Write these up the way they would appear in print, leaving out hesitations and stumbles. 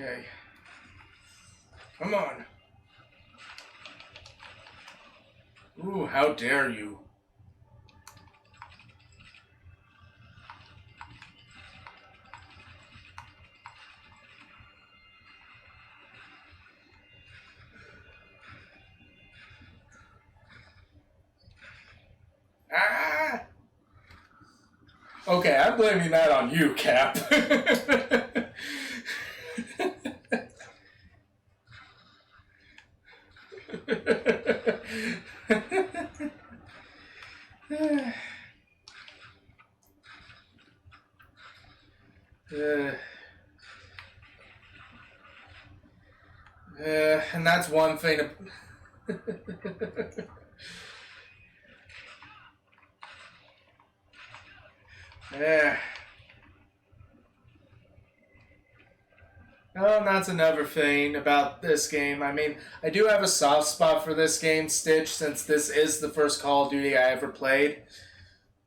Okay. Come on. Ooh, how dare you. Ah! Okay, I'm blaming that on you, Cap. And that's one thing. Oh, that's another thing about this game. I mean, I do have a soft spot for this game, Stitch, since this is the first Call of Duty I ever played,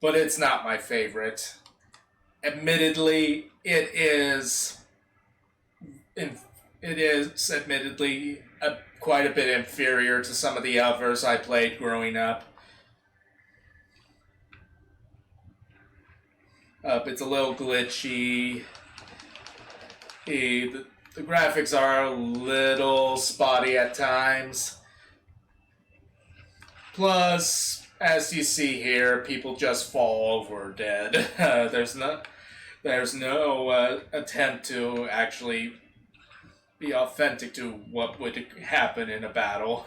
but it's not my favorite. Admittedly, it is admittedly quite a bit inferior to some of the others I played growing up. It's a little glitchy. The graphics are a little spotty at times. Plus, as you see here, people just fall over dead. There's no attempt to actually be authentic to what would happen in a battle.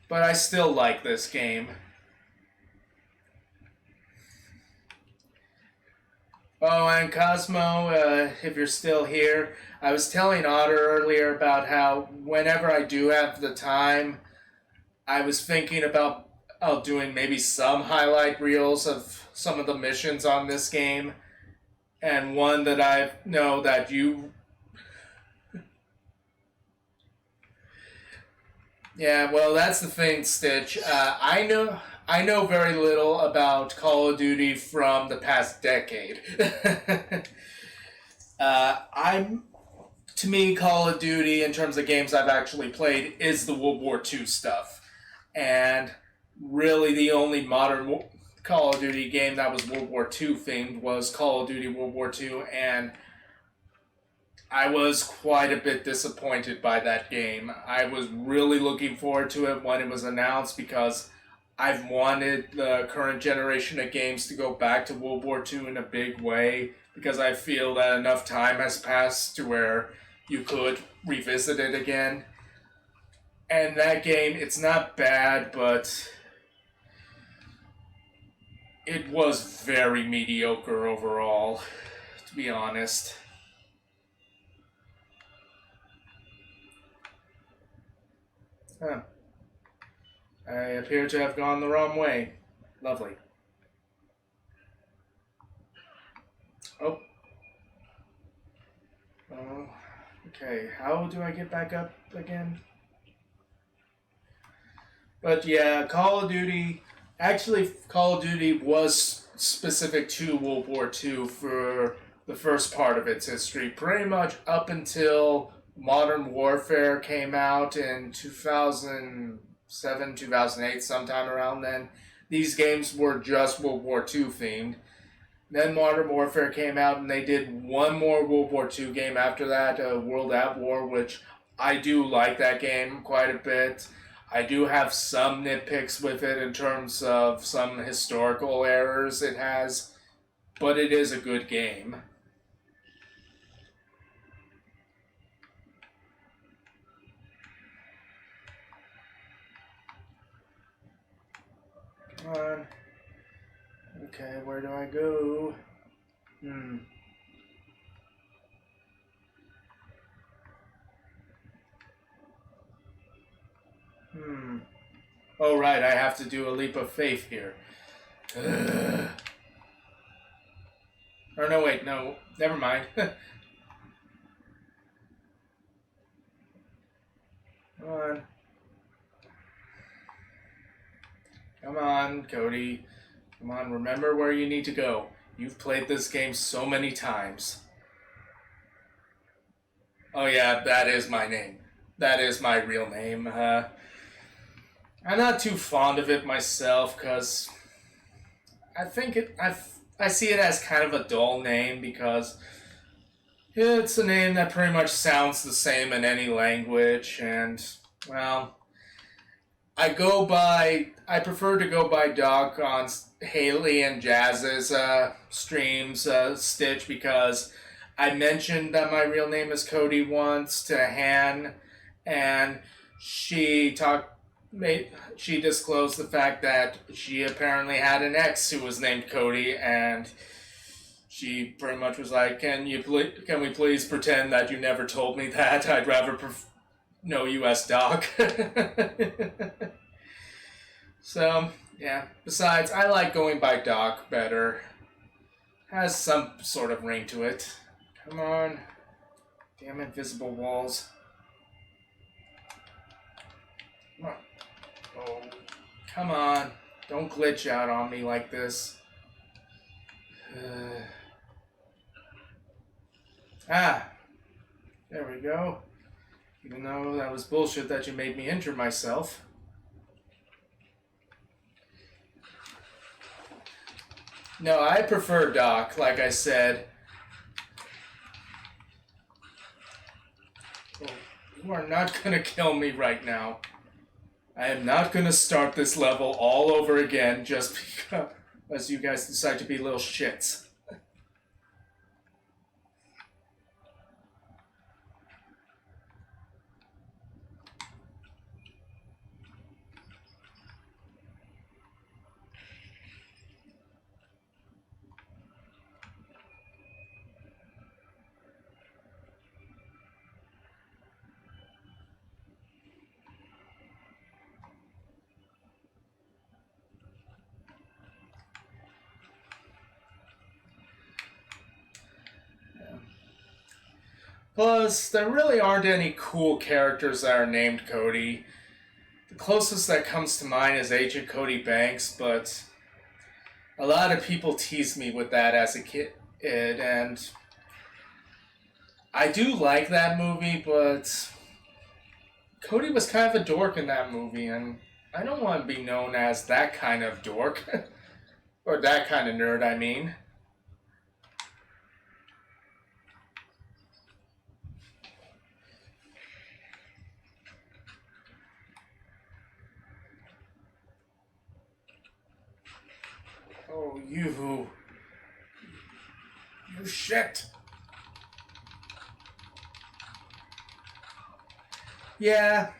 But I still like this game. Oh, and Cosmo, if you're still here, I was telling Otter earlier about how whenever I do have the time, I was thinking about doing maybe some highlight reels of some of the missions on this game. And one that I know that you... Yeah, well, that's the thing, Stitch. I know very little about Call of Duty from the past decade. To me, Call of Duty, in terms of games I've actually played, is the World War II stuff. And really the only modern Call of Duty game that was World War II themed was Call of Duty World War II, and I was quite a bit disappointed by that game. I was really looking forward to it when it was announced because I've wanted the current generation of games to go back to World War II in a big way because I feel that enough time has passed to where you could revisit it again. And that game, it's not bad, but it was very mediocre overall, to be honest. Huh. I appear to have gone the wrong way. Lovely. Oh. Oh. Okay, how do I get back up again? But yeah, Call of Duty... Actually, Call of Duty was specific to World War II for the first part of its history, pretty much up until Modern Warfare came out in 2007, 2008, sometime around then. These games were just World War II themed. Then Modern Warfare came out, and they did one more World War II game after that, World at War, which I do like that game quite a bit. I do have some nitpicks with it in terms of some historical errors it has, but it is a good game. Come on. Okay, where do I go? Oh, right, I have to do a leap of faith here. Or no, wait, no. Never mind. Come on. Come on, Cody. Come on, remember where you need to go. You've played this game so many times. Oh yeah, that is my name. That is my real name. I'm not too fond of it myself because I think I see it as kind of a dull name because it's a name that pretty much sounds the same in any language, and well, I prefer to go by Doc on Haley and Jazz's streams, Stitch, because I mentioned that my real name is Cody once to Han, and she talked. She disclosed the fact that she apparently had an ex who was named Cody, and she pretty much was like, can we please pretend that you never told me that? I'd rather know you as Doc." So, yeah. Besides, I like going by Doc better. Has some sort of ring to it. Come on. Damn invisible walls. Come on. Oh, come on. Don't glitch out on me like this. There we go. Even though that was bullshit that you made me injure myself. No, I prefer Doc, like I said. Oh, you are not gonna kill me right now. I am not gonna start this level all over again just because you guys decide to be little shits. Plus, there really aren't any cool characters that are named Cody. The closest that comes to mind is Agent Cody Banks, but a lot of people teased me with that as a kid, and I do like that movie, but Cody was kind of a dork in that movie, and I don't want to be known as that kind of dork. Or that kind of nerd, I mean. Oh, you shit. Yeah.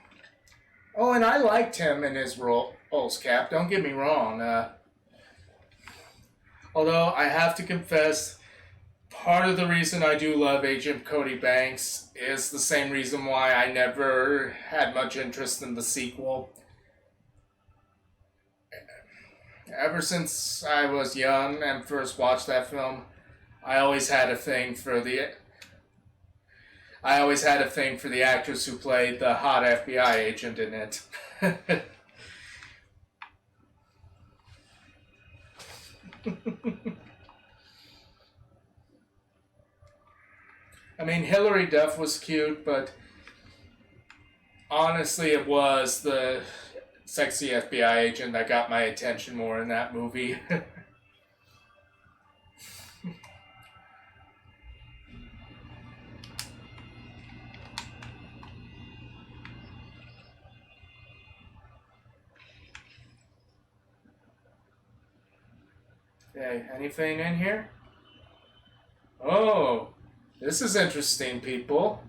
Oh, and I liked him in his roles, Cap. Don't get me wrong. Although I have to confess, part of the reason I do love Agent Cody Banks is the same reason why I never had much interest in the sequel. Ever since I was young and first watched that film, I always had a thing for the actress who played the hot FBI agent in it. I mean, Hilary Duff was cute, but honestly, it was the sexy FBI agent that got my attention more in that movie. Okay, anything in here? Oh, this is interesting, people.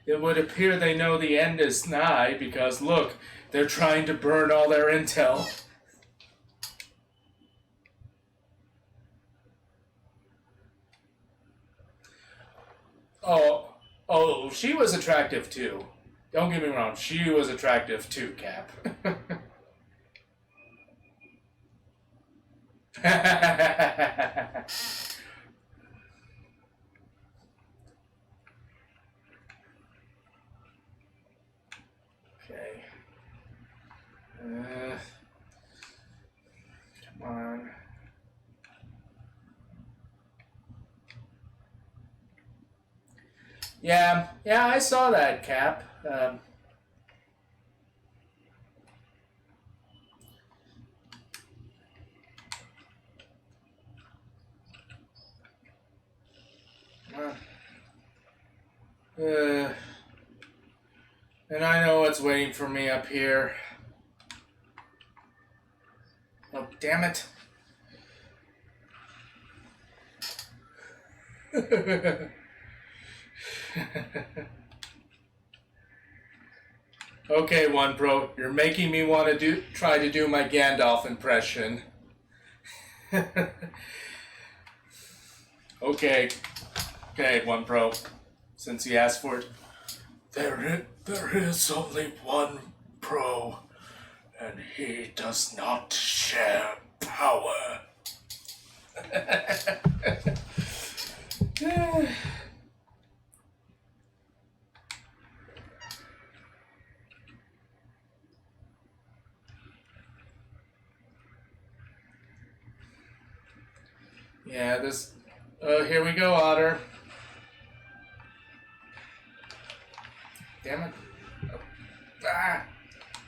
It would appear they know the end is nigh because, look, they're trying to burn all their intel. Oh, she was attractive too. Don't get me wrong, she was attractive too, Cap. Okay. on. Yeah, I saw that, Cap. And I know what's waiting for me up here. Oh, damn it. Okay, One Pro, you're making me want to try to do my Gandalf impression. Okay, One Pro, since you asked for it, there is only one Pro, and he does not share power. Yeah, this... here we go, Otter. Damn it. Oh. Ah!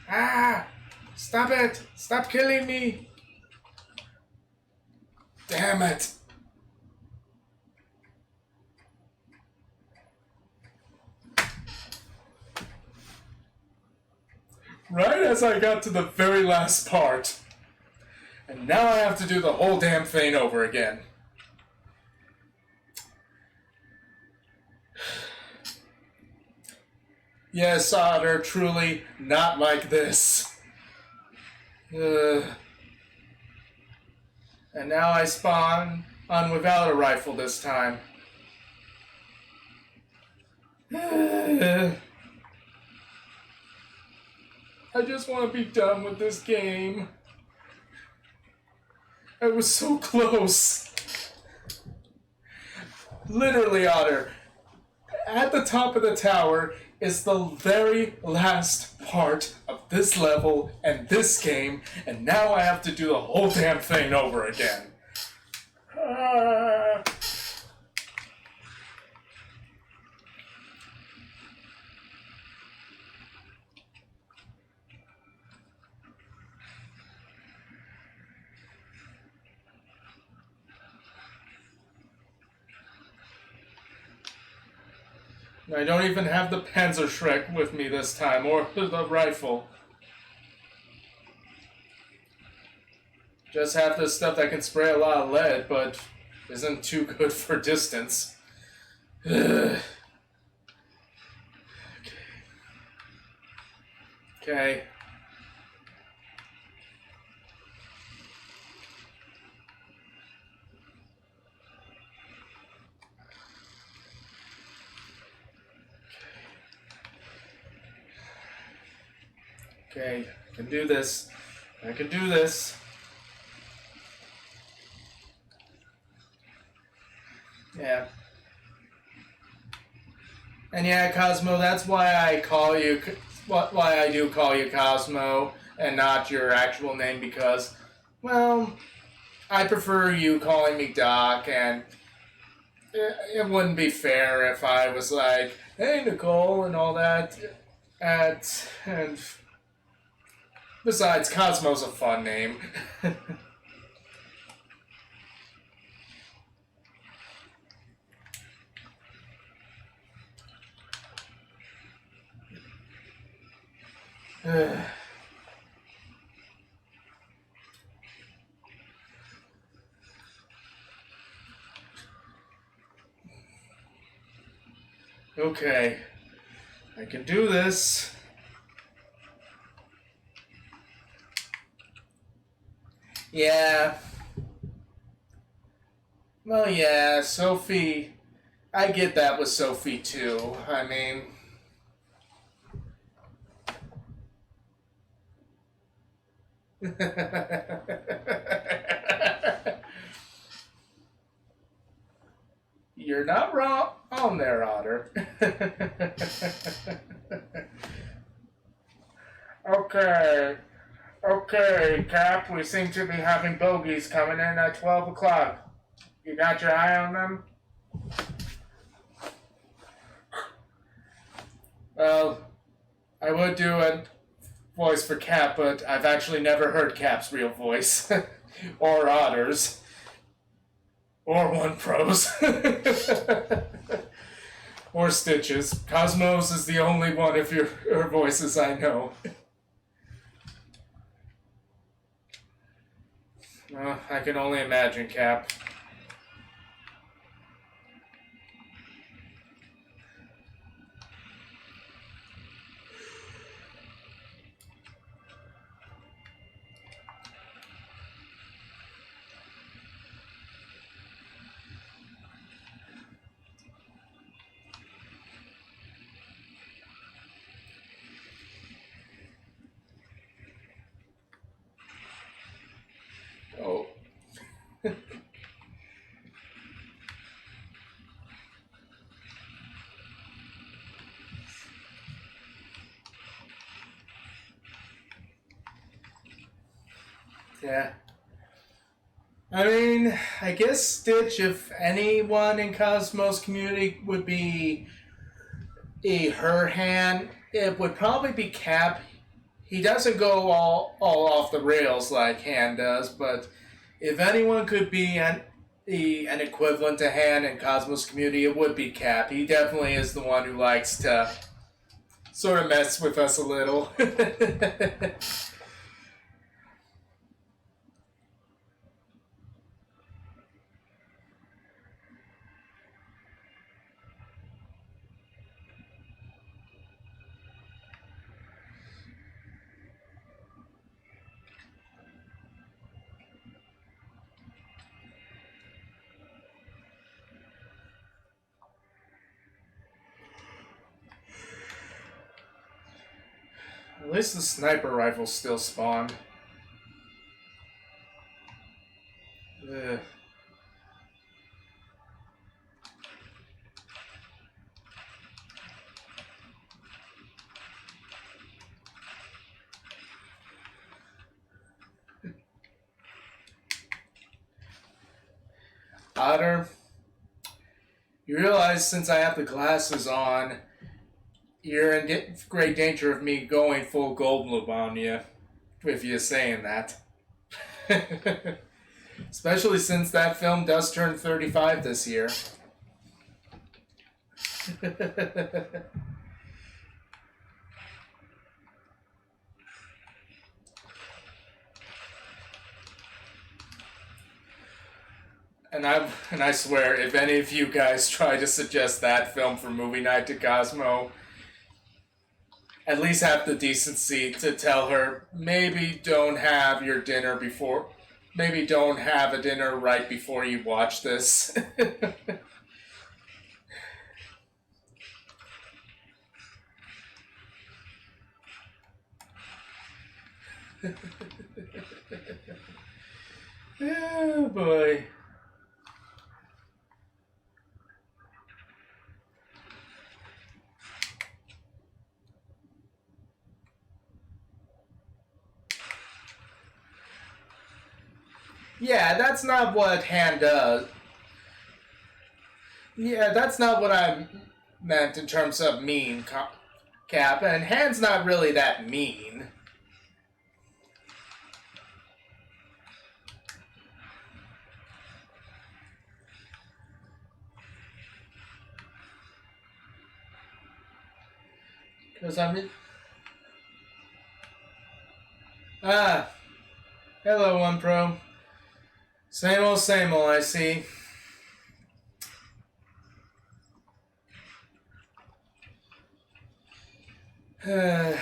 Ah! Stop it! Stop killing me! Damn it! Right as I got to the very last part. And now I have to do the whole damn thing over again. Yes, Otter, truly not like this. And now I spawn on without a rifle this time. I just want to be done with this game. I was so close. Literally, Otter. At the top of the tower is the very last part of this level and this game, and now I have to do the whole damn thing over again. I don't even have the Panzerschreck with me this time, or the rifle. Just have this stuff that can spray a lot of lead, but isn't too good for distance. Okay. Okay, I can do this. I can do this. Yeah. And yeah, Cosmo, that's why I call you, why I do call you Cosmo and not your actual name, because, well, I prefer you calling me Doc, and it wouldn't be fair if I was like, hey, Nicole, and all that. And besides, Cosmo's a fun name. Okay, I can do this. Yeah. Well, yeah, Sophie. I get that with Sophie too. I mean, you're not wrong on there, Otter. Okay. Okay. Cap, we seem to be having bogeys coming in at 12 o'clock. You got your eye on them? Well, I would do a voice for Cap, but I've actually never heard Cap's real voice. Or Otter's. Or One Pro's. Or Stitch's. Cosmos is the only one of your voices I know. I can only imagine, Cap. Oh. Yeah. I mean, I guess Stitch, if anyone in Cosmos community would be her hand, it would probably be Cap. He doesn't go all off the rails like Han does, but if anyone could be an equivalent to Han in Cosmos community, it would be Cap. He definitely is the one who likes to sort of mess with us a little. At least the sniper rifle still spawned. Ugh. Otter, you realize since I have the glasses on, you're in great danger of me going full gold loop on you, if you're saying that. Especially since that film does turn 35 this year. And I swear, if any of you guys try to suggest that film for movie night to Cosmo, at least have the decency to tell her, maybe don't have your dinner before, maybe don't have a dinner right before you watch this. Oh boy. Yeah, that's not what Han does. Yeah, that's not what I meant in terms of mean, Cap. And Han's not really that mean. Because I mean... Ah. Hello, One Pro. Same old, I see. Well,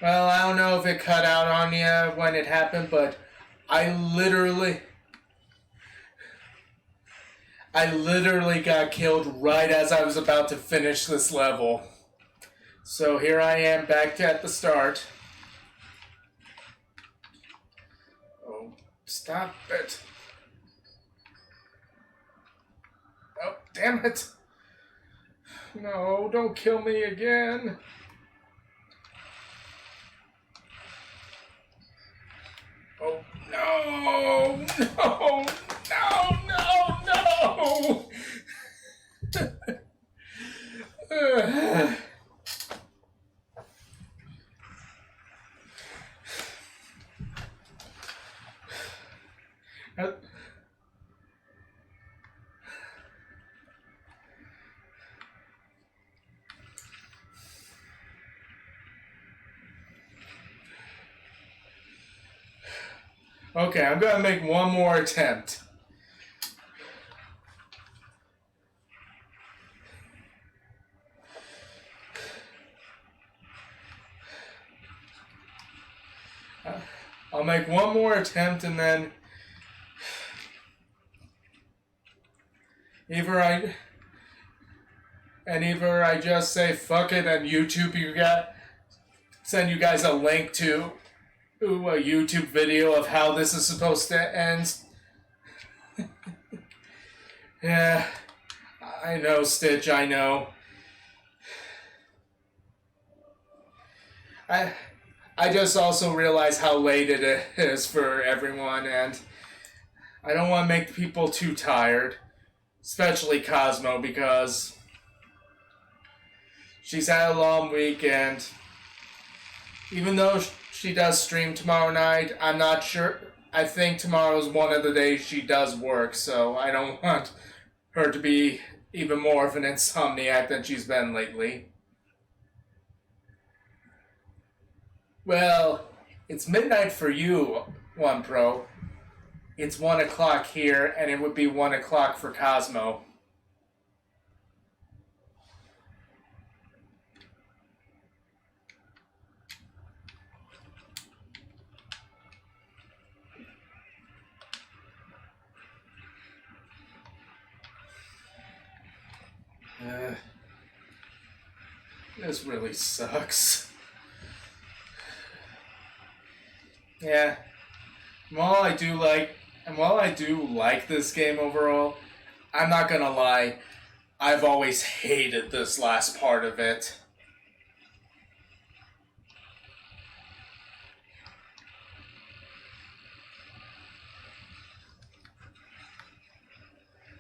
I don't know if it cut out on you when it happened, but I literally got killed right as I was about to finish this level. So here I am back at the start. Oh, stop it. Oh, damn it. No, don't kill me again. Oh, no! No! No! No! Okay, I'm gonna make one more attempt. I'll make one more attempt and then either I just say fuck it and send you guys a link to a YouTube video of how this is supposed to end. Yeah, I know, Stitch, I know. I just also realize how late it is for everyone, and I don't want to make people too tired, especially Cosmo, because she's had a long week, and even though she does stream tomorrow night, I'm not sure. I think tomorrow's one of the days she does work, so I don't want her to be even more of an insomniac than she's been lately. Well, it's midnight for you, One Pro. It's 1 o'clock here, and it would be 1 o'clock for Cosmo. This really sucks. Yeah. While I do like this game overall, I'm not gonna lie, I've always hated this last part of it.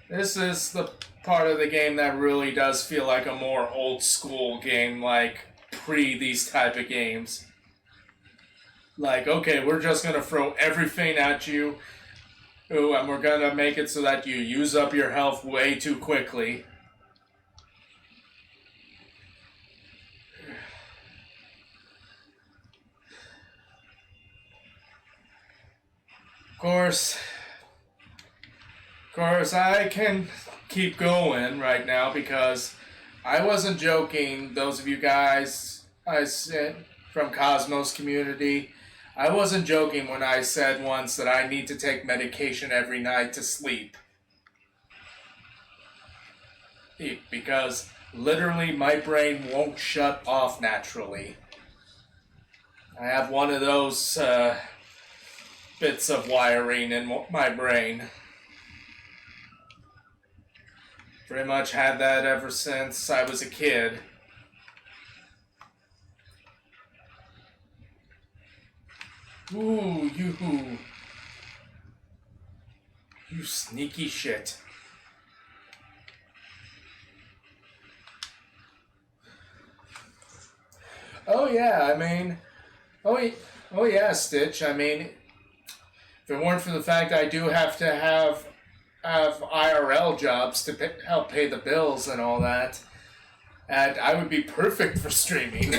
This is the part of the game that really does feel like a more old school game, like pre these type of games. Like, okay, we're just gonna throw everything at you, and we're gonna make it so that you use up your health way too quickly. Of course, I can keep going right now because I wasn't joking. Those of you guys from Cosmos community, I wasn't joking when I said once that I need to take medication every night to sleep. Because literally my brain won't shut off naturally. I have one of those bits of wiring in my brain. Pretty much had that ever since I was a kid. Ooh, you sneaky shit. Oh yeah, I mean, oh yeah, Stitch. I mean, if it weren't for the fact I do have to have IRL jobs to help pay the bills and all that, and I would be perfect for streaming.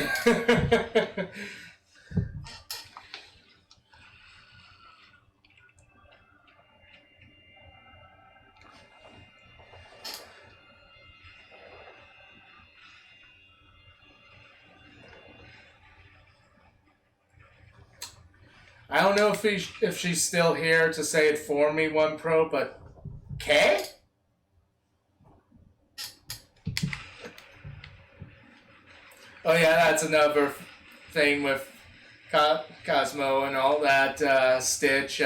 I don't know if she's still here to say it for me, One Pro, but okay? Oh yeah, that's another thing with Cosmo and all that, Stitch.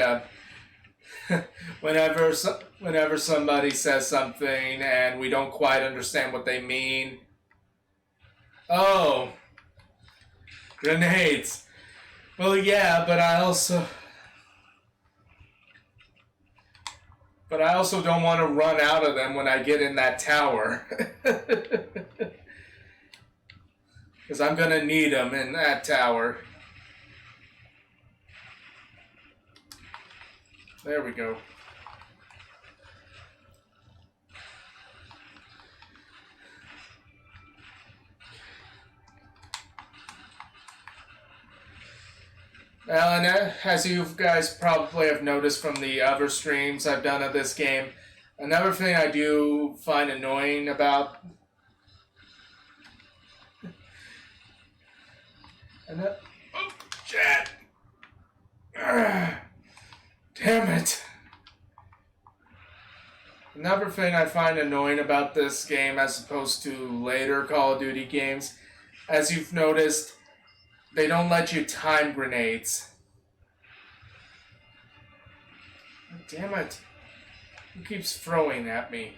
Whenever somebody says something and we don't quite understand what they mean, Oh, grenades. Well, yeah, but I also don't want to run out of them when I get in that tower. Because I'm going to need them in that tower. There we go. Well, and as you guys probably have noticed from the other streams I've done of this game, another thing I do find annoying about... Oh, shit! Damn it! Another thing I find annoying about this game as opposed to later Call of Duty games, as you've noticed, they don't let you time grenades. Damn it. Who keeps throwing at me?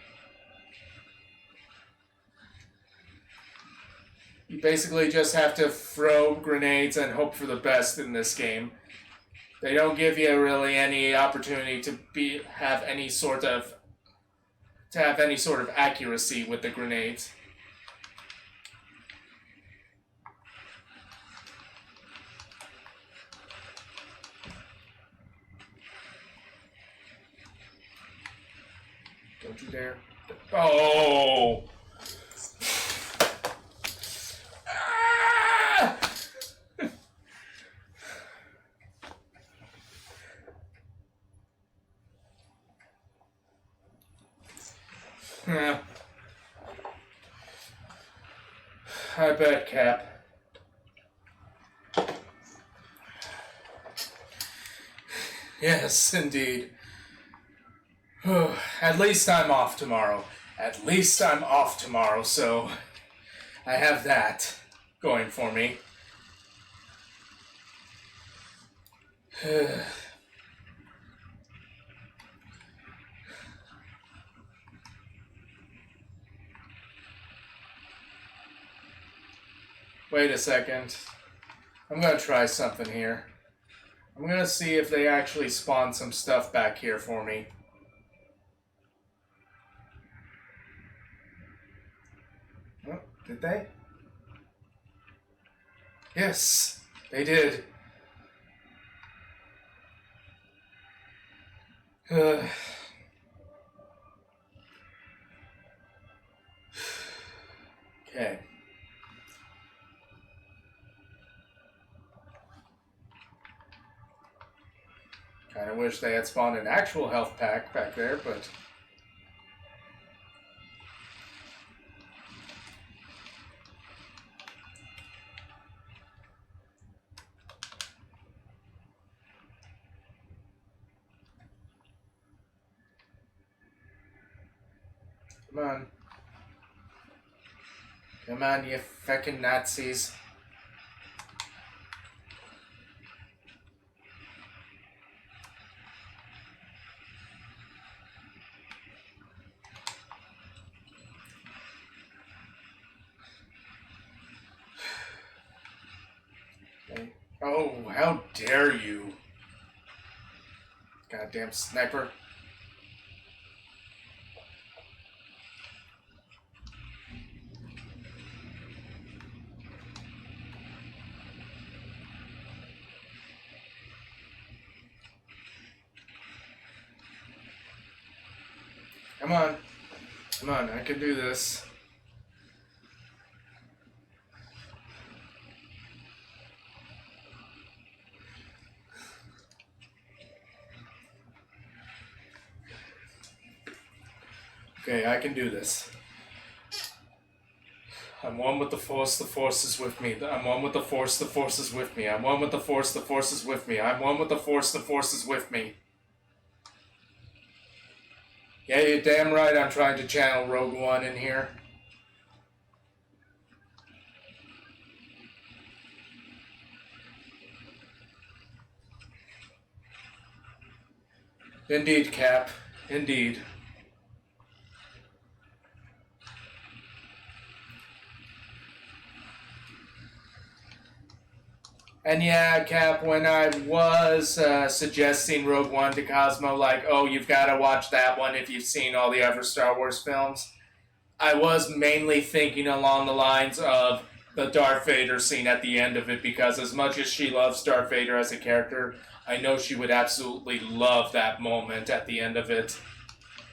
You basically just have to throw grenades and hope for the best in this game. They don't give you really any opportunity to have any sort of accuracy with the grenades. Don't you dare. Oh! Ah! Yeah. I bet, Cap. Yes, indeed. At least I'm off tomorrow. At least I'm off tomorrow, so I have that going for me. Wait a second. I'm gonna try something here. I'm gonna see if they actually spawn some stuff back here for me. Oh, did they? Yes, they did. Okay. Kind of wish they had spawned an actual health pack back there, but... Come on. Come on, you feckin' Nazis. Okay. Oh, how dare you. Goddamn sniper. Come on. Come on, I can do this. Okay, I can do this. I'm one with the Force is with me. I'm one with the Force is with me. I'm one with the Force is with me. I'm one with the Force is with me. Yeah, you're damn right I'm trying to channel Rogue One in here. Indeed, Cap. Indeed. And yeah, Cap, when I was suggesting Rogue One to Cosmo, like, oh, you've got to watch that one if you've seen all the other Star Wars films, I was mainly thinking along the lines of the Darth Vader scene at the end of it, because as much as she loves Darth Vader as a character, I know she would absolutely love that moment at the end of it,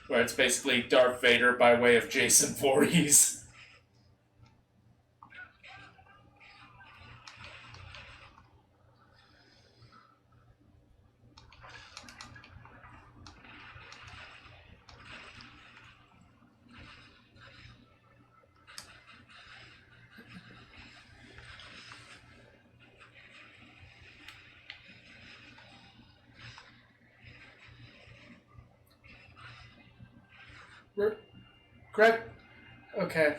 where it's basically Darth Vader by way of Jason Voorhees. Correct? Okay.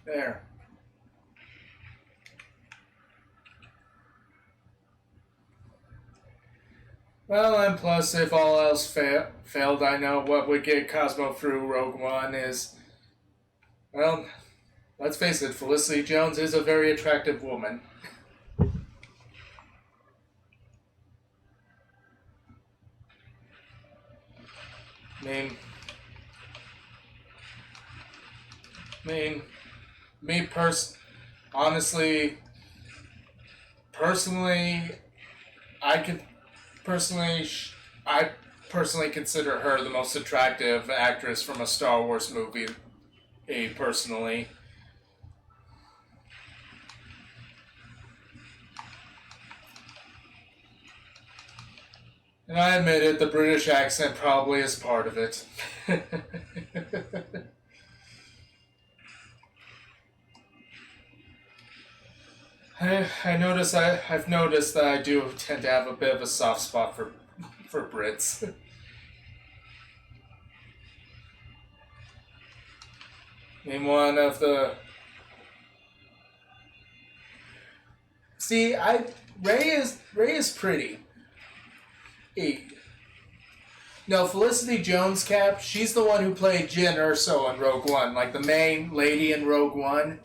There. Well, and plus, if all else failed, I know what would get Cosmo through Rogue One is, well, let's face it, Felicity Jones is a very attractive woman. I mean, honestly, personally, I could personally, I personally consider her the most attractive actress from a Star Wars movie. Personally, and I admit it, the British accent probably is part of it. I've noticed that I do tend to have a bit of a soft spot for Brits. I mean, one of the see, I Ray is pretty. E. No, Felicity Jones, Cap. She's the one who played Jyn Erso in Rogue One, like the main lady in Rogue One.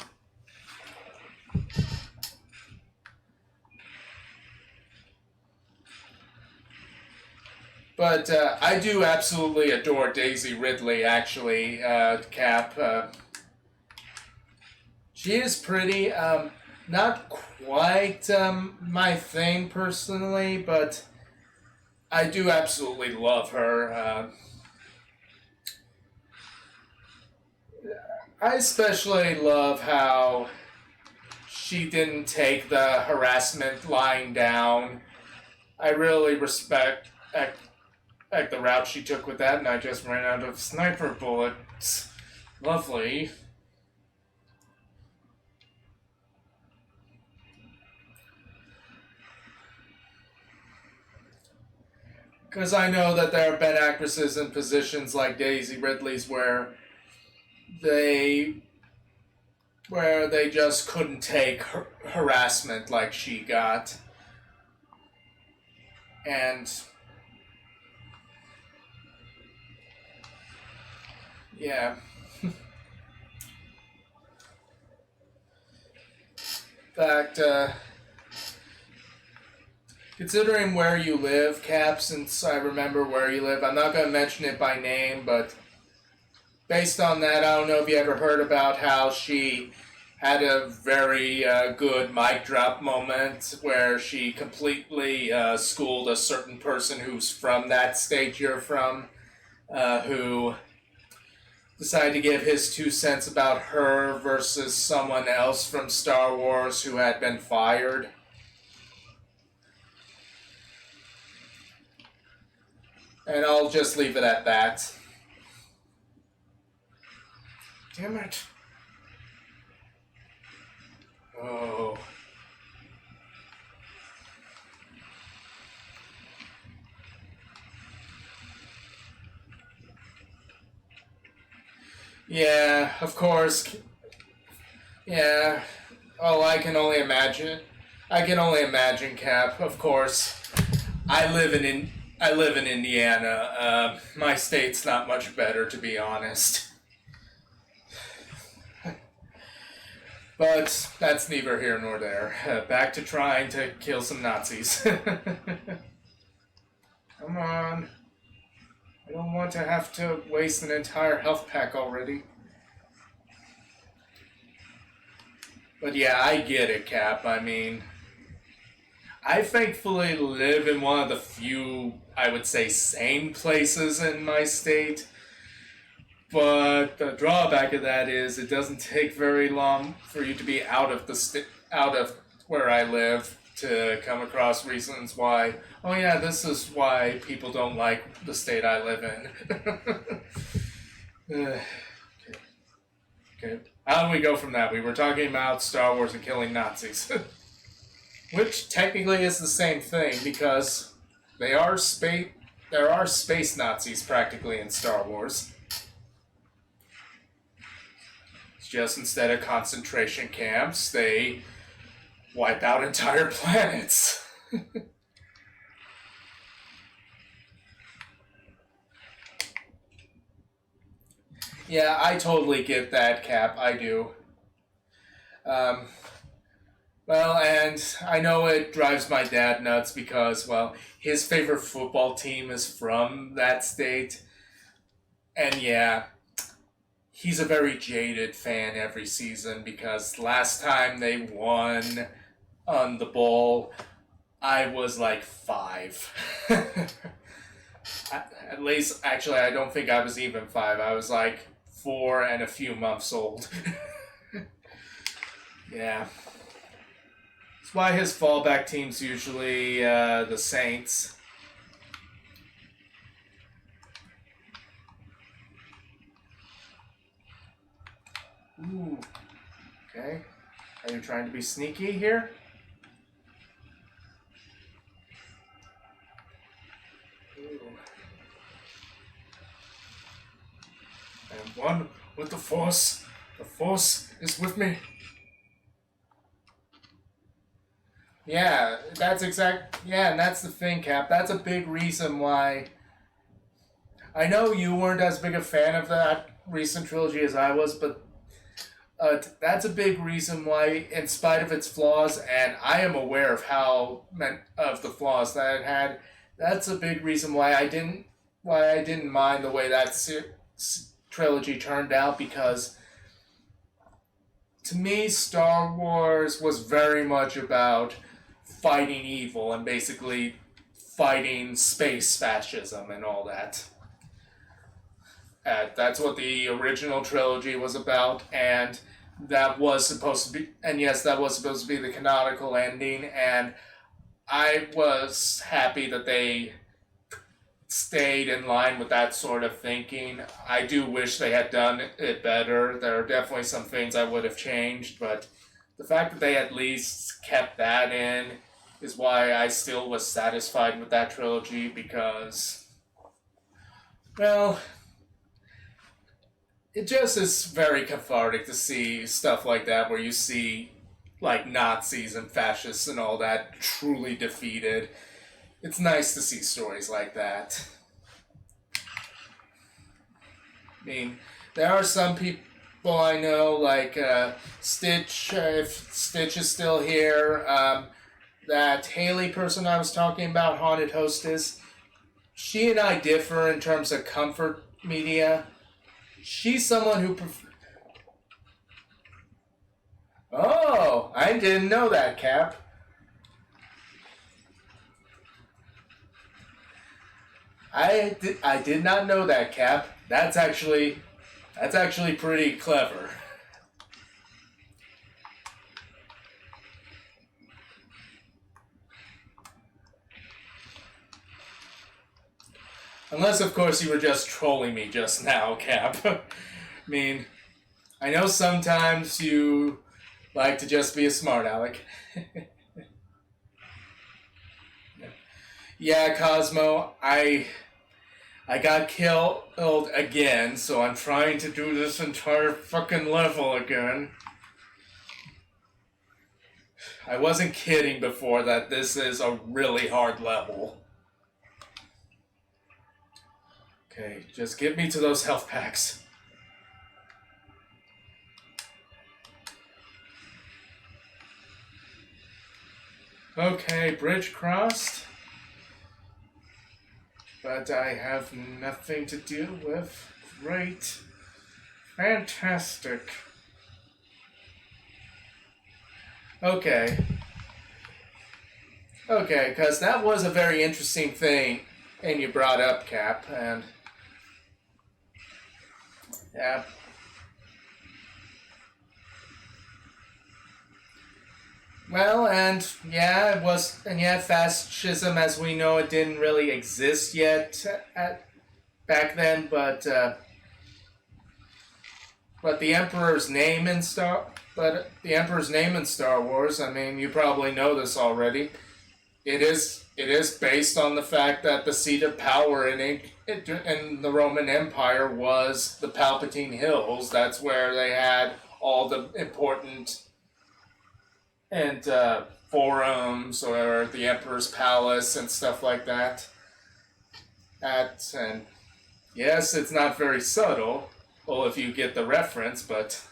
But I do absolutely adore Daisy Ridley, actually, Cap. She is pretty. Not quite my thing personally, but I do absolutely love her. I especially love how she didn't take the harassment lying down. I really respect the route she took with that, and I just ran out of sniper bullets. Lovely. Because I know that there have been actresses in positions like Daisy Ridley's they where they just couldn't take harassment like she got. And yeah. In fact, considering where you live, Cap, since I remember where you live, I'm not going to mention it by name, but based on that, I don't know if you ever heard about how she had a very good mic drop moment where she completely schooled a certain person who's from that state you're from, who decided to give his 2 cents about her versus someone else from Star Wars who had been fired. And I'll just leave it at that. Damn it. Oh. Yeah, of course. Yeah. Oh, I can only imagine. I can only imagine, Cap. Of course. I live in Indiana. My state's not much better, to be honest. But that's neither here nor there. Back to trying to kill some Nazis. Come on. I don't want to have to waste an entire health pack already. But yeah, I get it, Cap. I mean, I thankfully live in one of the few, I would say, sane places in my state. But the drawback of that is it doesn't take very long for you to be out of out of where I live to come across reasons why. Oh yeah, this is why people don't like the state I live in. Okay. Okay. How do we go from that? We were talking about Star Wars and killing Nazis, which technically is the same thing because they are space. There are space Nazis practically in Star Wars. Just instead of concentration camps, they wipe out entire planets. Yeah, I totally get that, Cap. I do. Um, well, and I know it drives my dad nuts because, well, his favorite football team is from that state. And yeah, he's a very jaded fan every season because last time they won on the bowl, I was like 5. At least, actually, I don't think I was even 5. I was like 4 and a few months old. Yeah. That's why his fallback team's usually the Saints. Ooh. Okay. Are you trying to be sneaky here? Ooh. I am one with the Force. The Force is with me. Yeah, Yeah, and that's the thing, Cap. That's a big reason why. I know you weren't as big a fan of that recent trilogy as I was, but that's a big reason why, in spite of its flaws, and I am aware of of the flaws that it had. That's a big reason why I didn't mind the way that trilogy turned out because to me, Star Wars was very much about fighting evil and basically fighting space fascism and all that. That's what the original trilogy was about, and that was supposed to be, and yes, that was supposed to be the canonical ending, and I was happy that they stayed in line with that sort of thinking. I do wish they had done it better. There are definitely some things I would have changed, but the fact that they at least kept that in is why I still was satisfied with that trilogy because, well, it just is very cathartic to see stuff like that where you see like Nazis and fascists and all that truly defeated. It's nice to see stories like that. I mean, there are some people I know, like Stitch, if Stitch is still here, that Haley person I was talking about, Haunted Hostess, she and I differ in terms of comfort media. She's someone who Oh, I didn't know that, Cap. I did not know that, Cap. That's actually pretty clever. Unless, of course, you were just trolling me just now, Cap. I mean, I know sometimes you like to just be a smart aleck. Yeah, Cosmo, I got killed again, so I'm trying to do this entire fucking level again. I wasn't kidding before that this is a really hard level. Okay, just get me to those health packs. Okay, bridge crossed. But I have nothing to do with. Great. Fantastic. Okay. Okay, because that was a very interesting thing, and you brought up, Cap, and... yeah. Well, and yeah, it was, and yeah, fascism as we know it didn't really exist yet back then, but the Emperor's name in Star Wars, I mean, you probably know this already. It is based on the fact that the seat of power in the Roman Empire was the Palpatine Hills. That's where they had all the important and forums or the Emperor's Palace and stuff like that. And yes, it's not very subtle. Well, if you get the reference, but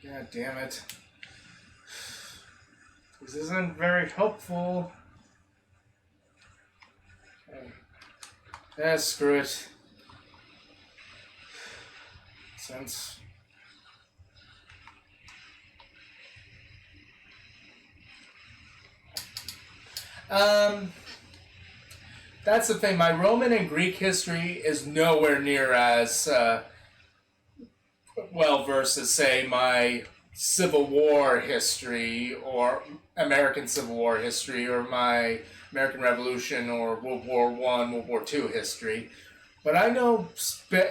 God damn it. This isn't very helpful. Yeah, screw it. Since... that's the thing. My Roman and Greek history is nowhere near as well versed as, say, my Civil War history or American Civil War history or my American Revolution or World War I, World War II history. But I know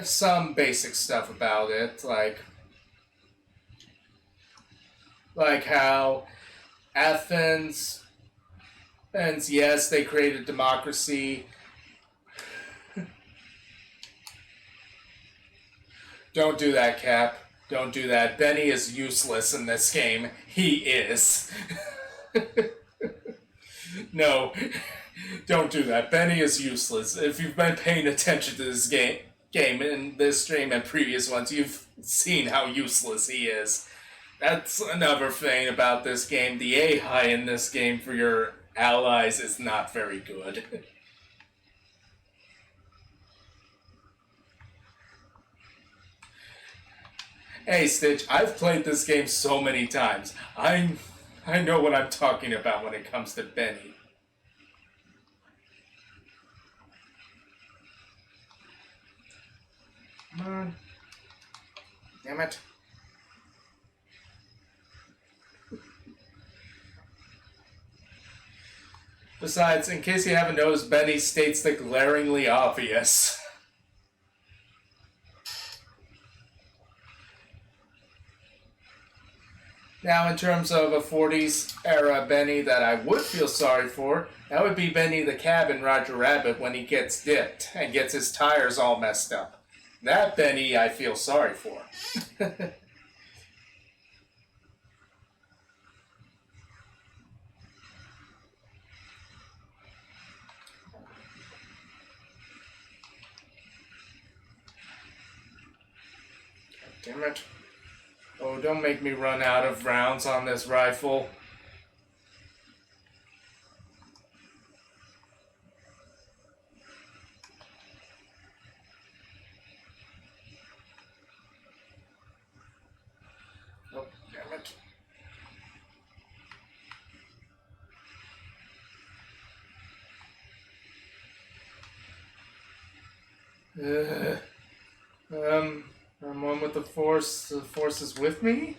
some basic stuff about it, like how Athens, and yes, they created democracy. Don't do that, Cap. Don't do that. Benny is useless in this game. He is. No, don't do that. Benny is useless. If you've been paying attention to this game in this stream and previous ones, you've seen how useless he is. That's another thing about this game. The AI in this game for your allies is not very good. Hey, Stitch, I've played this game so many times. I know what I'm talking about when it comes to Benny. Come on. Damn it. Besides, in case you haven't noticed, Benny states the glaringly obvious. Now, in terms of a 40s era Benny that I would feel sorry for, that would be Benny the Cab in Roger Rabbit when he gets dipped and gets his tires all messed up. That Benny I feel sorry for. Damn it. Oh, don't make me run out of rounds on this rifle. Oh, damn it. I'm one with the Force. The Force is with me?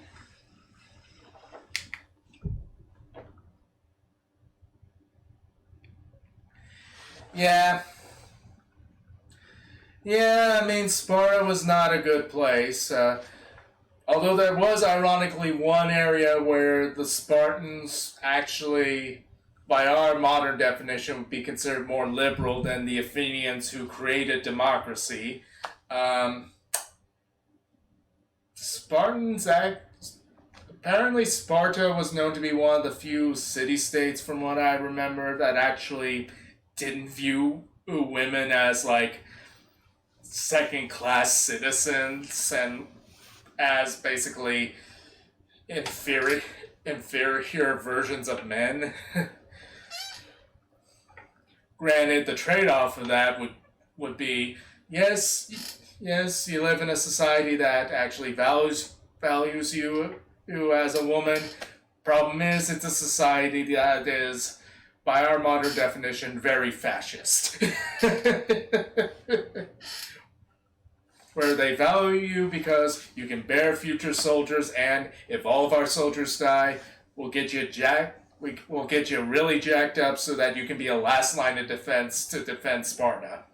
Yeah. Yeah, I mean, Sparta was not a good place. Although there was ironically one area where the Spartans actually, by our modern definition, would be considered more liberal than the Athenians who created democracy. Um, Spartans act. Apparently, Sparta was known to be one of the few city states, from what I remember, that actually didn't view women as like second class citizens and as basically inferior inferior versions of men. Granted, the trade off of that would be yes, you live in a society that actually values you as a woman. Problem is, it's a society that is, by our modern definition, very fascist. Where they value you because you can bear future soldiers, and if all of our soldiers die, we'll get you we'll get you really jacked up so that you can be a last line of defense to defend Sparta.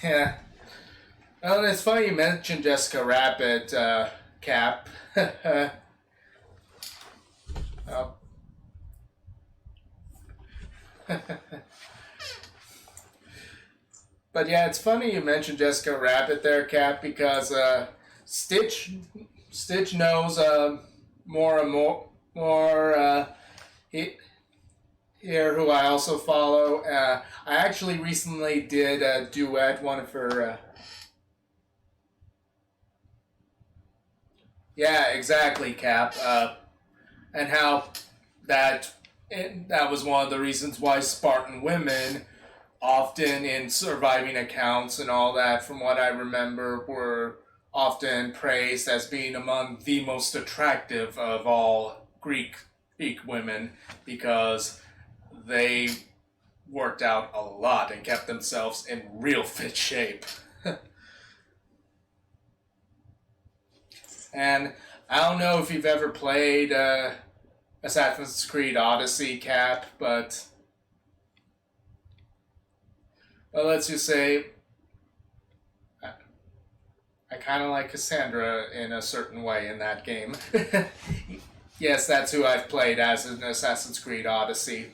Yeah. Well, it's funny you mentioned Jessica Rabbit, Cap. Oh. But yeah, it's funny you mentioned Jessica Rabbit there, Cap, because Stitch knows more and more here who I also follow. I actually recently did a duet, one of her. Yeah, exactly, Cap. And how that was one of the reasons why Spartan women, often in surviving accounts and all that, from what I remember, were often praised as being among the most attractive of all Greek women because they worked out a lot and kept themselves in real fit shape. And I don't know if you've ever played Assassin's Creed Odyssey, Cap, but well, let's just say I kind of like Cassandra in a certain way in that game. Yes, that's who I've played as in Assassin's Creed Odyssey.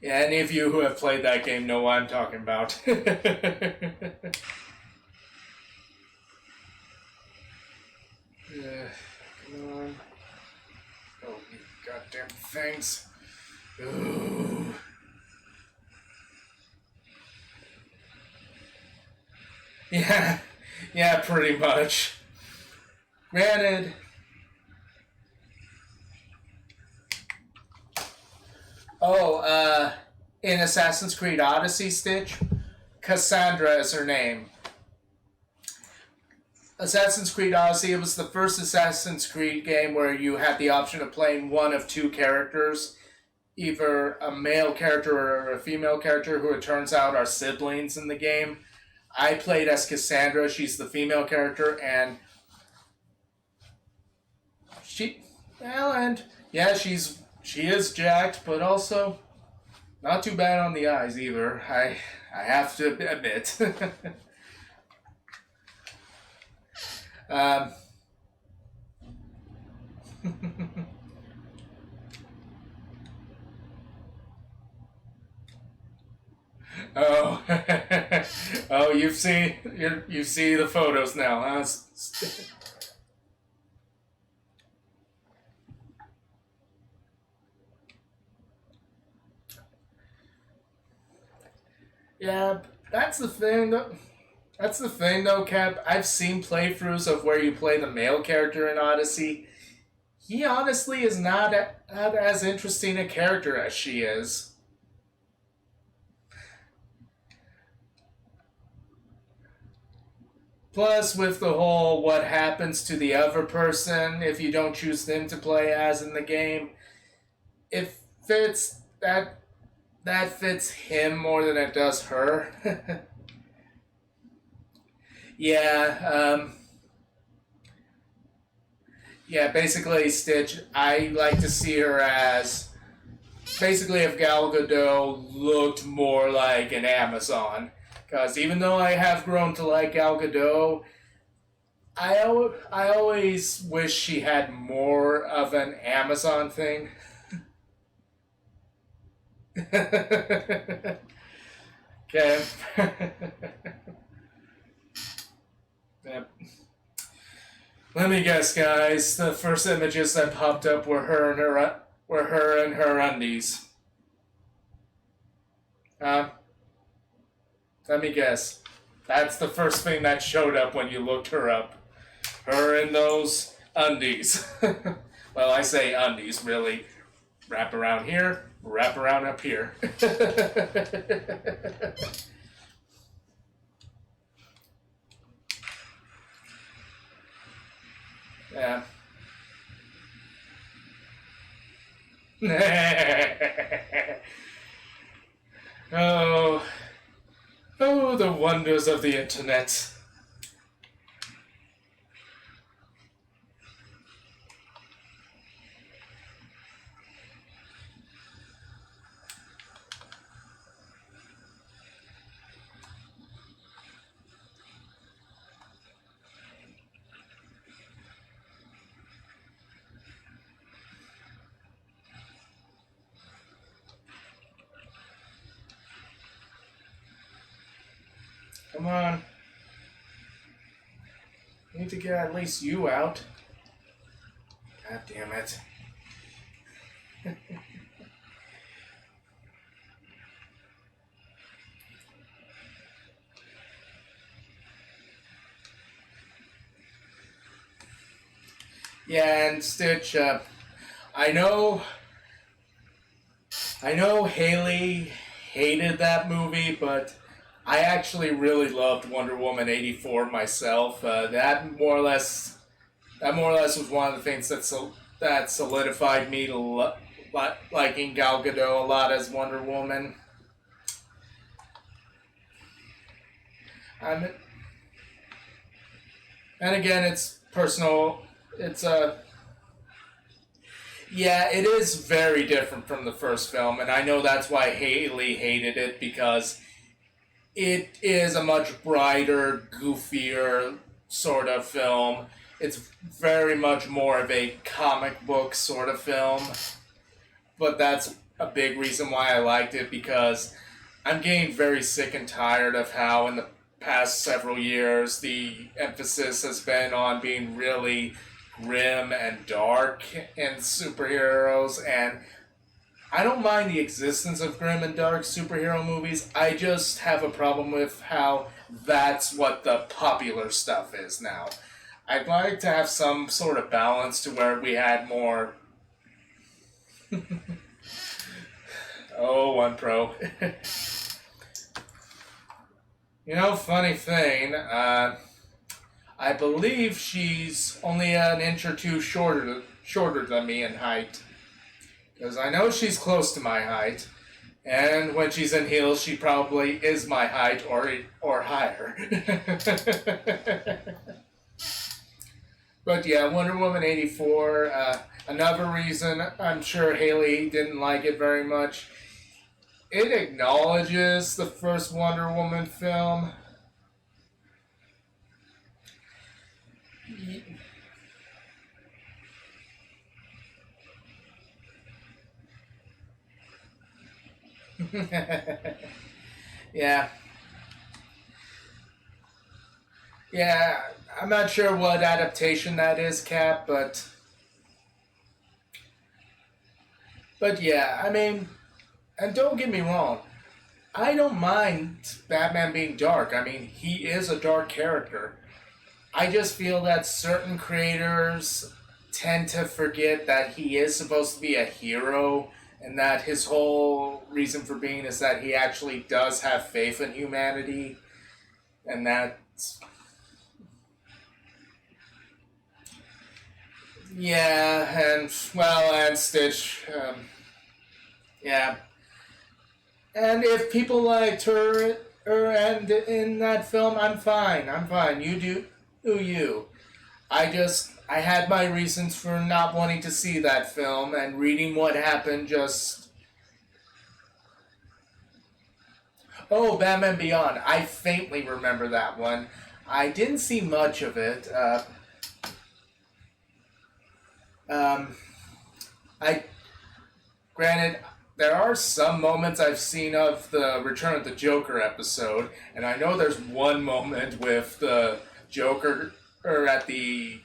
Yeah, any of you who have played that game know what I'm talking about. Come on. Oh, you goddamn things. Ooh. Yeah, pretty much. Granted, in Assassin's Creed Odyssey, Stitch, Cassandra is her name. Assassin's Creed Odyssey, it was the first Assassin's Creed game where you had the option of playing one of two characters, either a male character or a female character, who it turns out are siblings in the game. I played as Cassandra, she's the female character, and she is jacked, but also not too bad on the eyes either. I have to admit. Oh, oh, you see the photos now, huh? Yeah, that's the thing. That's the thing, though, Cap. I've seen playthroughs of where you play the male character in Odyssey. He honestly is not as interesting a character as she is. Plus, with the whole what happens to the other person if you don't choose them to play as in the game, it fits that fits him more than it does her. Yeah, Yeah, basically, Stitch, I like to see her as basically if Gal Gadot looked more like an Amazon. Because even though I have grown to like Gal Gadot, I always wish she had more of an Amazon thing. Okay. Yep. Let me guess, guys. The first images that popped up were her and her undies. Huh? Let me guess. That's the first thing that showed up when you looked her up. Her in those undies. Well, I say undies, really. Wrap around here, wrap around up here. Yeah. Oh, oh, the wonders of the internet. Come on. Need to get at least you out. God damn it. Yeah, and Stitch, I know Haley hated that movie, but I actually really loved Wonder Woman 84 myself. That more or less was one of the things that solidified me to liking Gal Gadot a lot as Wonder Woman. I'm, and again, it's personal. It's yeah, it is very different from the first film, and I know that's why Haley hated it because it is a much brighter, goofier sort of film. It's very much more of a comic book sort of film, but that's a big reason why I liked it because I'm getting very sick and tired of how in the past several years the emphasis has been on being really grim and dark in superheroes, and I don't mind the existence of grim and dark superhero movies. I just have a problem with how that's what the popular stuff is now. I'd like to have some sort of balance to where we had more. Oh, one pro. You know, funny thing, I believe she's only an inch or two shorter than me in height. Because I know she's close to my height. And when she's in heels, she probably is my height or higher. But yeah, Wonder Woman 84, another reason I'm sure Haley didn't like it very much. It acknowledges the first Wonder Woman film. Yeah. Yeah, I'm not sure what adaptation that is, Cap, but yeah, I mean, and don't get me wrong, I don't mind Batman being dark. I mean, he is a dark character. I just feel that certain creators tend to forget that he is supposed to be a hero and that his whole reason for being is that he actually does have faith in humanity, and that's yeah, and well, and Stitch, yeah, and if people liked her and in that film, I'm fine. I'm fine. You do you. I just I had my reasons for not wanting to see that film, and reading what happened just... Oh, Batman Beyond. I faintly remember that one. I didn't see much of it. I Granted, there are some moments I've seen of the Return of the Joker episode, and I know there's one moment with the Joker at the...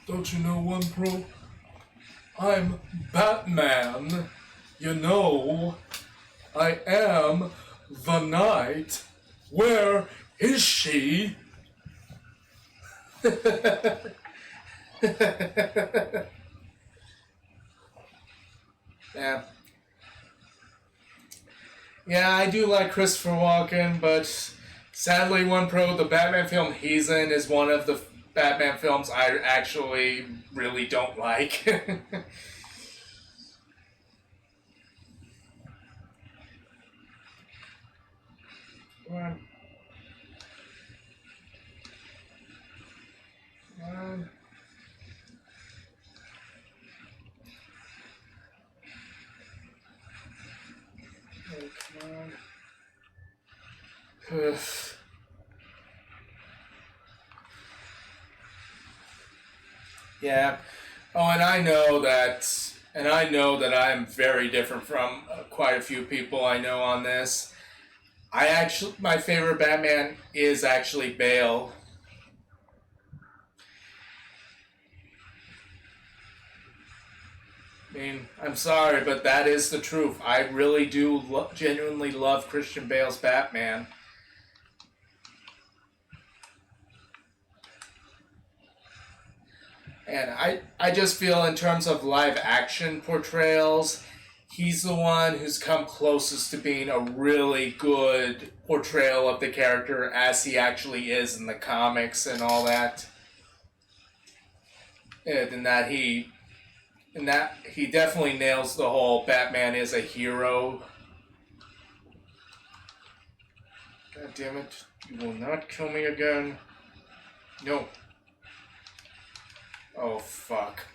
Don't you know one pro? I'm Batman. You know, I am the Knight. Where is she? Yeah. Yeah, I do like Christopher Walken, but sadly, One Pro, the Batman film he's in is one of the Batman films I actually really don't like. Come on. Come on. Oh, come on. Yeah. Oh, and I know that I'm very different from quite a few people I know on this. My favorite Batman is actually Bale. I mean, I'm sorry, but that is the truth. I really do genuinely love Christian Bale's Batman. And I just feel in terms of live action portrayals, he's the one who's come closest to being a really good portrayal of the character as he actually is in the comics and all that. And he definitely nails the whole Batman is a hero. God damn it. You will not kill me again. No. Oh, fuck.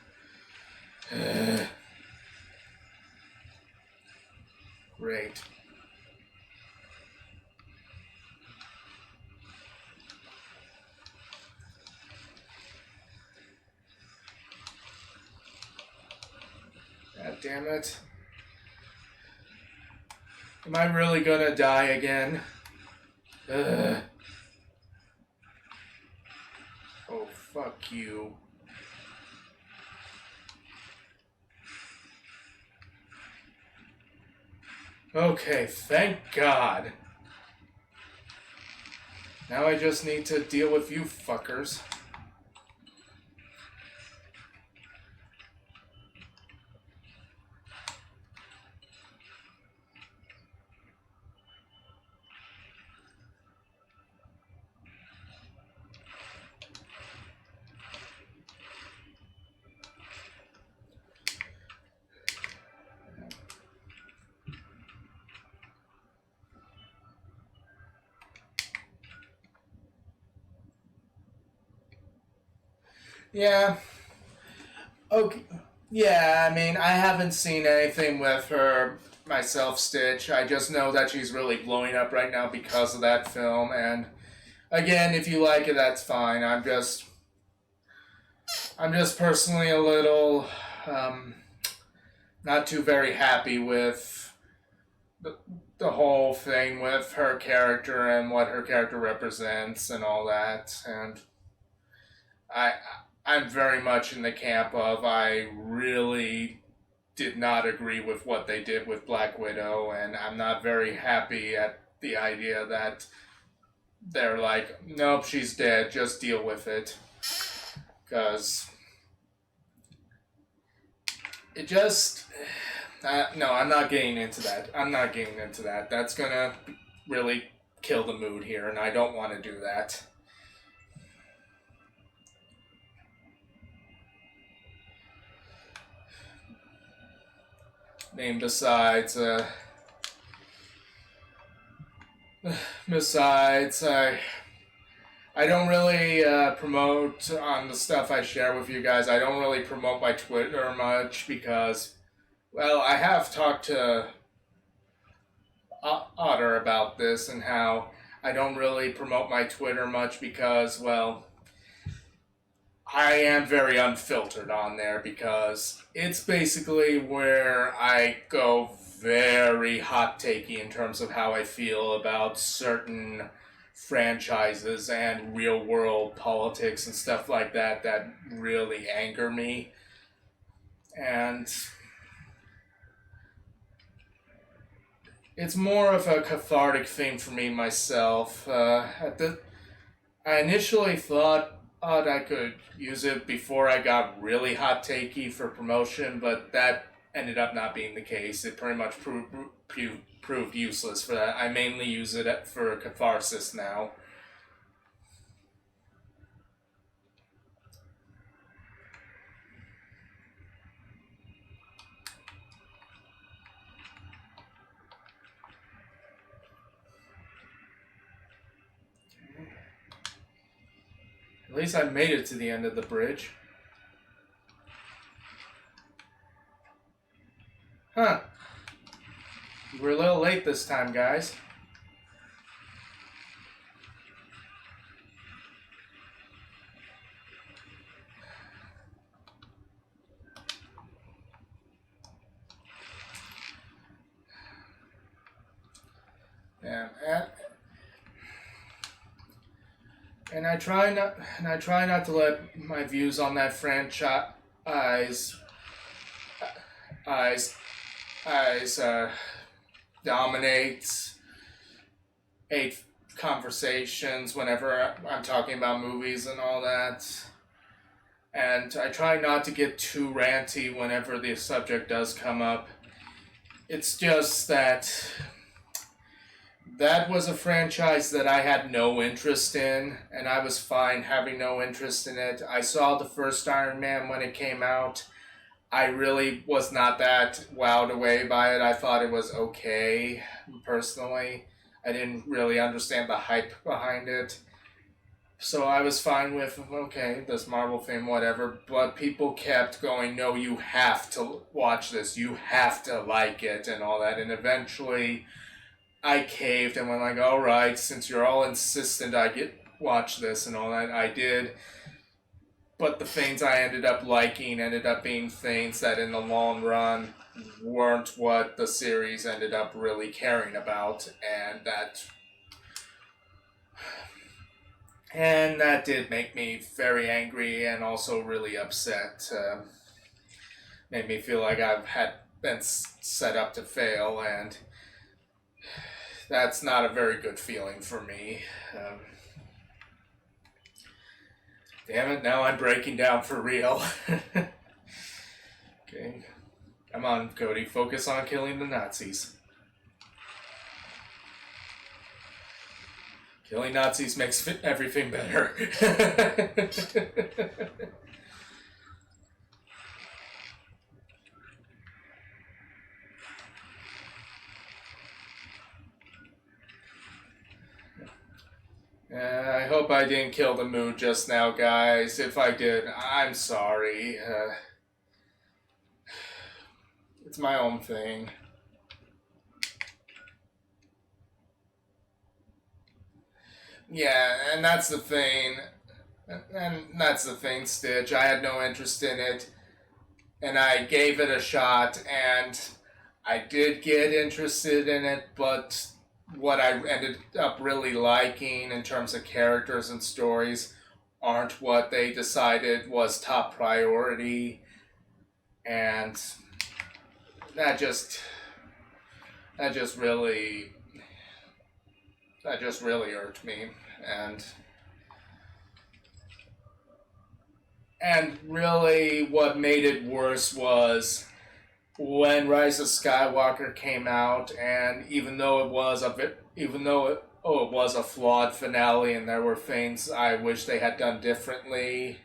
Great. God damn it. Am I really gonna die again? Oh, fuck you. Okay, thank God. Now I just need to deal with you fuckers. Yeah. Okay. Yeah, I mean, I haven't seen anything with her myself, Stitch. I just know that she's really blowing up right now because of that film. And again, if you like it, that's fine. I'm just personally a little, not too very happy with the whole thing with her character and what her character represents and all that. And I I'm very much in the camp of I really did not agree with what they did with Black Widow, and I'm not very happy at the idea that they're like, nope, she's dead, just deal with it. Because it just... no, I'm not getting into that. I'm not getting into that. That's gonna really kill the mood here, and I don't want to do that. name besides, I don't really promote on the stuff I share with you guys. I don't really promote my Twitter much because, well, I have talked to Otter about this and how I don't really promote my Twitter much because, well, I am very unfiltered on there because it's basically where I go very hot takey in terms of how I feel about certain franchises and real world politics and stuff like that that really anger me. And it's more of a cathartic thing for me myself. I initially thought I could use it before I got really hot takey for promotion, but that ended up not being the case. It pretty much proved useless for that. I mainly use it for catharsis now. At least I made it to the end of the bridge. Huh. We're a little late this time, guys. Yeah, and I try not to let my views on that franchise dominate conversations whenever I'm talking about movies and all that. And I try not to get too ranty whenever the subject does come up. It's just that was a franchise that I had no interest in, and I was fine having no interest in it. I saw the first Iron Man when it came out. I really was not that wowed away by it. I thought it was okay, personally. I didn't really understand the hype behind it. So I was fine with, okay, this Marvel thing, whatever. But people kept going, no, you have to watch this. You have to like it and all that. And eventually I caved and went like, all right, since you're all insistent watch this and all that. I did. But the things I ended up liking ended up being things that in the long run weren't what the series ended up really caring about, and that did make me very angry and also really upset. Made me feel like I've had been set up to fail, and that's not a very good feeling for me. Damn it, now I'm breaking down for real. Okay. Come on, Cody, focus on killing the Nazis. Killing Nazis makes everything better. I hope I didn't kill the mood just now, guys. If I did, I'm sorry. It's my own thing. Yeah, and that's the thing. Stitch. I had no interest in it, and I gave it a shot, and I did get interested in it, but what I ended up really liking in terms of characters and stories aren't what they decided was top priority, and that just really irked me, and really what made it worse was when Rise of Skywalker came out, and even though it was a flawed finale and there were things I wish they had done differently,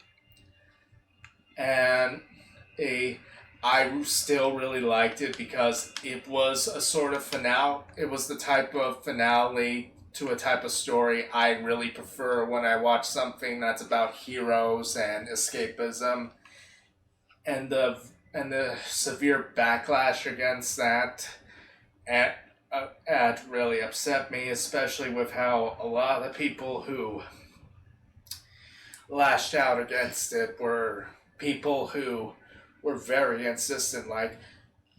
and I still really liked it because it was a sort of finale. It was the type of finale to a type of story I really prefer when I watch something that's about heroes and escapism, and the severe backlash against that at really upset me, especially with how a lot of the people who lashed out against it were people who were very insistent, like,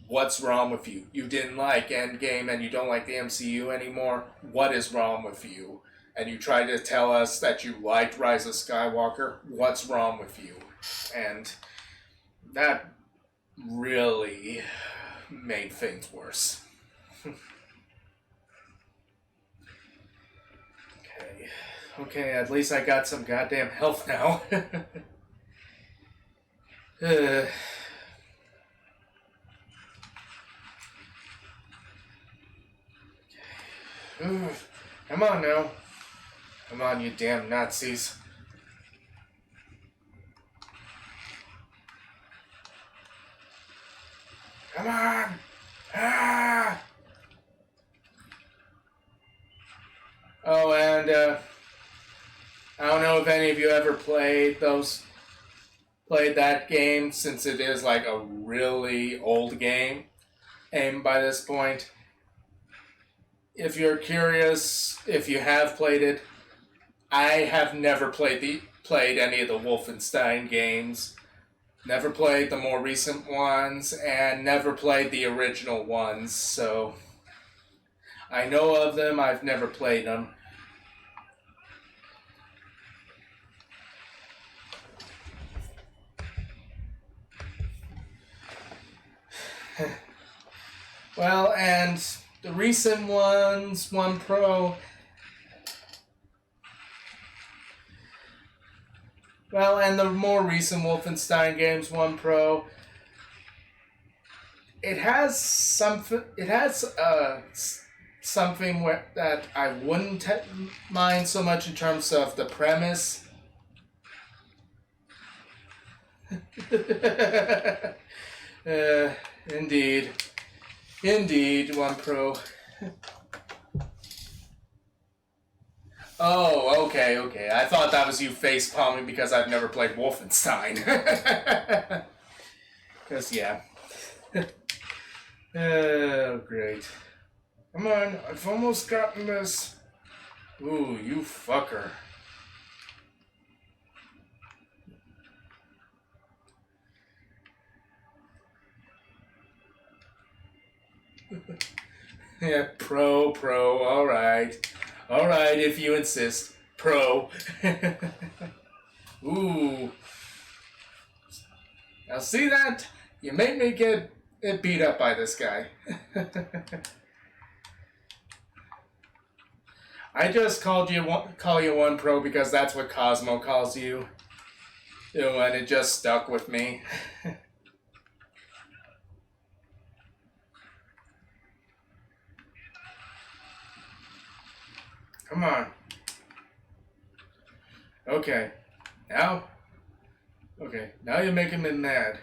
what's wrong with you? You didn't like Endgame and you don't like the MCU anymore? What is wrong with you? And you tried to tell us that you liked Rise of Skywalker? What's wrong with you? And that really made things worse. Okay, at least I got some goddamn health now. Come on now. Come on, you damn Nazis. Come on! Ah! Oh, and I don't know if any of you ever played that game, since it is like a really old game. And by this point, if you're curious, if you have played it, I have never played any of the Wolfenstein games. Never played the more recent ones, and never played the original ones, so I know of them, I've never played them. Well, and the recent ones, One Pro. Well, and the more recent Wolfenstein games, One Pro. It has something. It has something that I wouldn't mind so much in terms of the premise. Indeed. Indeed, One Pro. Oh, okay. I thought that was you face palming because I've never played Wolfenstein. Because, yeah. Oh, great. Come on, I've almost gotten this. Ooh, you fucker. Yeah, pro, alright. Alright, if you insist. Pro. Ooh. Now see that? You made me get beat up by this guy. I just call you One Pro because that's what Cosmo calls you. And it just stuck with me. Come on. Okay. Now? Okay. Now you're making me mad.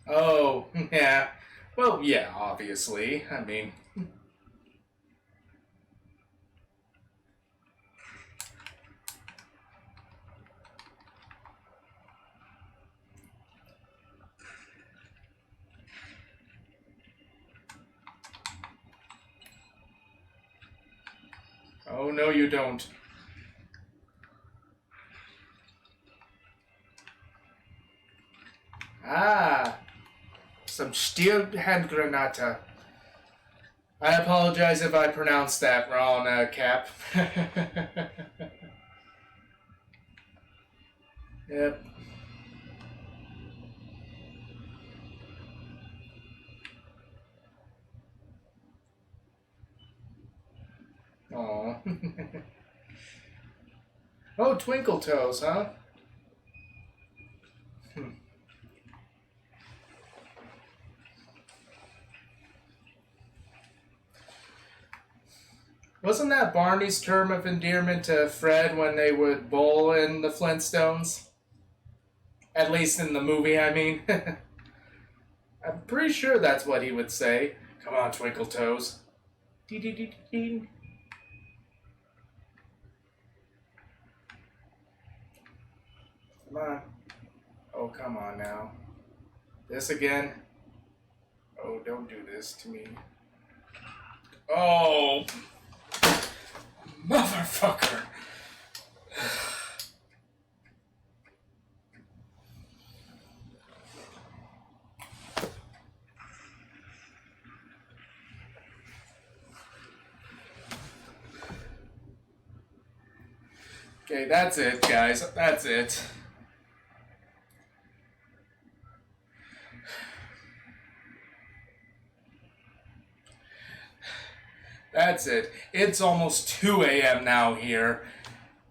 Oh, yeah. Well, yeah, obviously. I mean... Oh, no, you don't. Ah, some steel hand granata. I apologize if I pronounced that wrong, Cap. Yep. Aw. Oh, Twinkle Toes, huh? Wasn't that Barney's term of endearment to Fred when they would bowl in the Flintstones? At least in the movie, I mean. I'm pretty sure that's what he would say. Come on, Twinkle Toes. Dee-dee-dee-dee. Come on. Oh, come on now. This again? Oh, don't do this to me. Oh! Motherfucker! Okay, that's it, guys. That's it. That's it. It's almost 2 a.m. now here.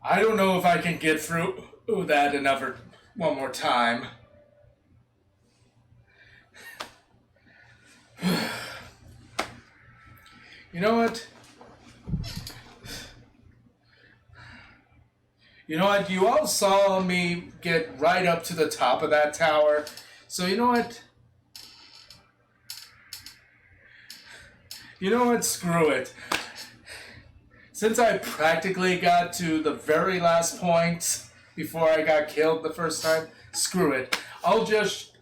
I don't know if I can get through that one more time. You know what? You know what? You all saw me get right up to the top of that tower. So you know what? You know what? Screw it. Since I practically got to the very last point before I got killed the first time, screw it. I'll just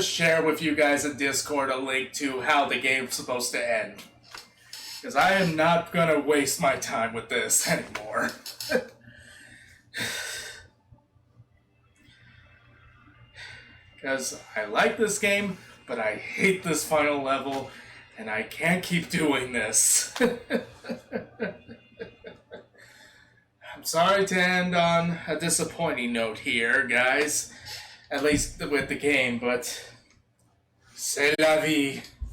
share with you guys in Discord a link to how the game's supposed to end. Because I am not gonna waste my time with this anymore. Because I like this game, but I hate this final level, and I can't keep doing this. I'm sorry to end on a disappointing note here, guys. At least with the game, but c'est la vie.